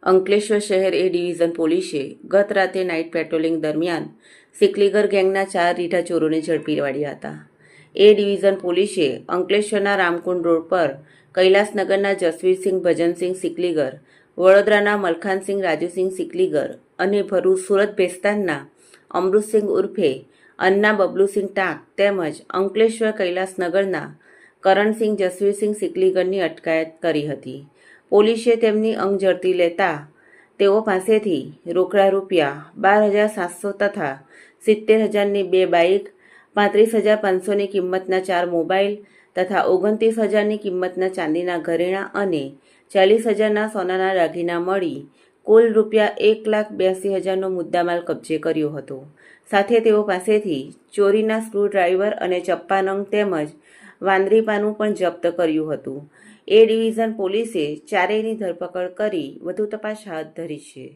અંકલેશ્વર શહેર એ ડિવિઝન પોલીસે ગત રાતે નાઇટ પેટ્રોલિંગ દરમિયાન સિકલીગર ગેંગના 4 રીઢા ચોરોને ઝડપી પાડ્યા હતા. એ ડિવિઝન પોલીસે અંકલેશ્વરના રામકુંડ રોડ પર કૈલાસનગરના જસવીરસિંહ ભજનસિંહ સિકલીગર, વડોદરાના મલખાનસિંહ રાજુસિંહ સિકલીગર અને ભરૂચ સુરત ભેસ્તાનના અમૃતસિંહ ઉર્ફે અન્ના બબલુસિંહ ટાંક તેમજ અંકલેશ્વર કૈલાસનગરના કરણસિંહ જસવીરસિંહ સિકલીગરની અટકાયત કરી હતી. પોલીસે તેમની અંગ ઝડપી લેતા તેઓ પાસેથી રોકડા રૂપિયા 12,700 તથા 70,000ની 2 બાઇક, 35,500ની કિંમતના 4 મોબાઈલ તથા 29,000ની કિંમતના ચાંદીના ઘરેણાં અને 40,000ના સોનાના દાગીના મળી કુલ રૂપિયા 1,82,000નો મુદ્દામાલ કબજે કર્યો હતો. સાથે તેઓ પાસેથી ચોરીના સ્ક્રૂડ્રાઈવર અને ચપ્પા નંગ તેમજ વાંદરીપાનું પણ જપ્ત કર્યું હતું. એ ડિવિઝન પોલીસે ચારેયની ધરપકડ કરી વધુ તપાસ હાથ ધરી છે.